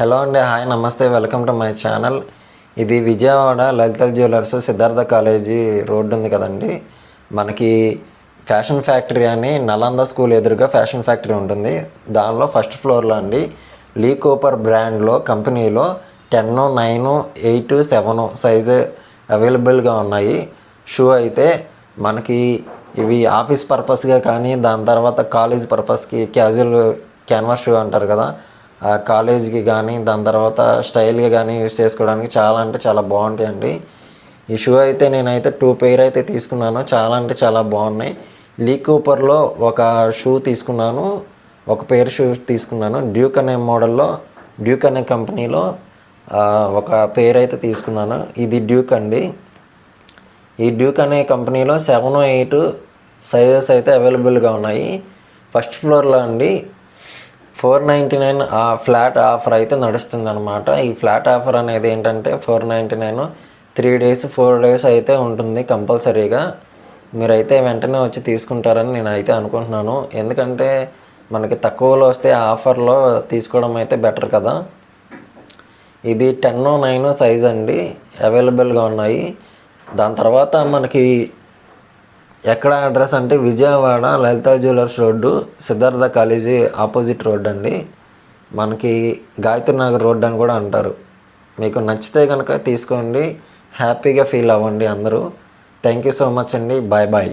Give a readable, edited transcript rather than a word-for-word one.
Hello అండి, hi, నమస్తే, welcome to my channel. ఇది Vijayawada Lalitha jewellers Siddhartha college road ఉంది కదండి. మనకి ఫ్యాషన్ ఫ్యాక్టరీ అని నలంద స్కూల్ ఎదురుగా ఫ్యాషన్ ఫ్యాక్టరీ ఉంటుంది. దానిలో ఫస్ట్ ఫ్లోర్లో అండి లీ కూపర్ బ్రాండ్లో కంపెనీలో 10, 9, 8, 7 సైజు అవైలబుల్గా ఉన్నాయి. షూ అయితే మనకి ఇవి ఆఫీస్ పర్పస్గా కానీ, దాని తర్వాత కాలేజ్ పర్పస్కి క్యాజువల్ క్యాన్వాస్ షూ అంటారు కదా, కాలేజీకి కానీ, దాని తర్వాత స్టైల్గా కానీ యూస్ చేసుకోవడానికి చాలా అంటే చాలా బాగుంటాయండి. ఈ షూ అయితే నేనైతే 2 పెయిర్ అయితే తీసుకున్నాను. చాలా అంటే చాలా బాగున్నాయి. లీ కూపర్లో ఒక షూ తీసుకున్నాను, ఒక పెయిర్ షూ తీసుకున్నాను. డ్యూక్ అనే మోడల్లో, డ్యూక్ అనే కంపెనీలో ఒక పెయిర్ అయితే తీసుకున్నాను. ఇది డ్యూక్ అండి. ఈ డ్యూక్ అనే కంపెనీలో 7, 8 సైజెస్ అయితే అవైలబుల్గా ఉన్నాయి. ఫస్ట్ ఫ్లోర్లో అండి 499 ఫ్లాట్ ఆఫర్ అయితే నడుస్తుంది అనమాట. ఈ ఫ్లాట్ ఆఫర్ అనేది ఏంటంటే 499 3 days 4 days అయితే ఉంటుంది కంపల్సరీగా. మీరైతే వెంటనే వచ్చి తీసుకుంటారని నేను అయితే అనుకుంటున్నాను. ఎందుకంటే మనకి తక్కువలో వస్తే ఆ ఆఫర్లో తీసుకోవడం అయితే బెటర్ కదా. ఇది 10, 9 సైజ్ అండి అవైలబుల్గా ఉన్నాయి. దాని తర్వాత మనకి ఎక్కడ అడ్రస్ అంటే Vijayawada Lalitha jewellers road, Siddhartha college opposite road అండి. మనకి గాయత్రి నగర్ రోడ్ అని కూడా అంటారు. మీకు నచ్చితే కనుక తీసుకోండి, హ్యాపీగా ఫీల్ అవ్వండి అందరూ. థ్యాంక్ యూ సో మచ్ అండి. Bye bye.